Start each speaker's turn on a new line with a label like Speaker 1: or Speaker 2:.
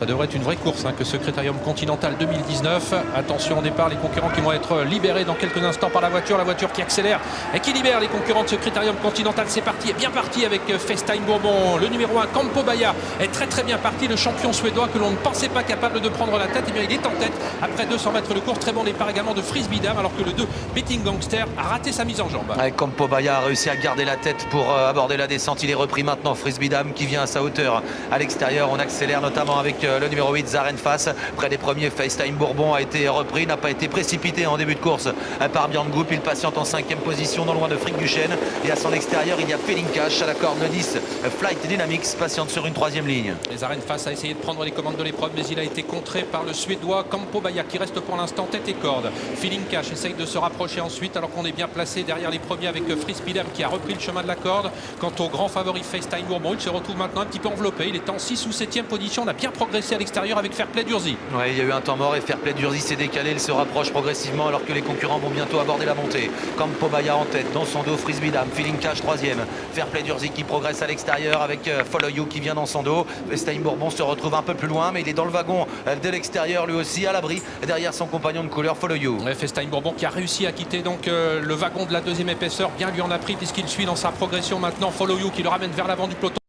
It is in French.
Speaker 1: Ça devrait être une vraie course que ce Critérium Continental 2019. Attention au départ, les concurrents qui vont être libérés dans quelques instants par la voiture qui accélère et qui libère les concurrents de ce Critérium Continental. C'est parti, est bien parti avec FaceTime Bourbon. Le numéro 1, Campo Baia, est très bien parti. Le champion suédois que l'on ne pensait pas capable de prendre la tête, et bien il est en tête après 200 mètres de course. Très bon départ également de Frisbee Dam, alors que le 2, Betting Gangster, a raté sa mise en jambe.
Speaker 2: Ouais, Campo Baia a réussi à garder la tête pour aborder la descente. Il est repris maintenant. Frisbee Dam qui vient à sa hauteur à l'extérieur. On accélère notamment avec le numéro 8, Zarenfass. Près des premiers, FaceTime Bourbon a été repris, n'a pas été précipité en début de course par Björn Goop. Il patiente en 5e position, non loin de Frick Duchesne. Et à son extérieur, il y a Feeling Cash à la corde. Le 10, Flight Dynamics, patiente sur une 3e ligne.
Speaker 1: Zarenfass a essayé de prendre les commandes de l'épreuve, mais il a été contré par le Suédois Campo Baia qui reste pour l'instant tête et corde. Feeling Cash essaye de se rapprocher ensuite, alors qu'on est bien placé derrière les premiers avec Frisbee Dam qui a repris le chemin de la corde. Quant au grand favori FaceTime Bourbon, il se retrouve maintenant un petit peu enveloppé. Il est en 6 ou 7e position. On a bien progressé à l'extérieur avec Fairplay d'Urzy.
Speaker 2: Ouais, il y a eu un temps mort et Fairplay d'Urzy s'est décalé. Il se rapproche progressivement alors que les concurrents vont bientôt aborder la montée. Campo Baia en tête, dans son dos Frisbee Dam, Feeling Cash 3e. Fairplay d'Urzy qui progresse à l'extérieur avec Follow You qui vient dans son dos. FaceTime Bourbon se retrouve un peu plus loin, mais il est dans le wagon de l'extérieur lui aussi, à l'abri derrière son compagnon de couleur Follow You.
Speaker 1: Ouais, FaceTime Bourbon qui a réussi à quitter donc le wagon de la 2e épaisseur. Bien lui en a pris puisqu'il suit dans sa progression maintenant Follow You qui le ramène vers l'avant du peloton.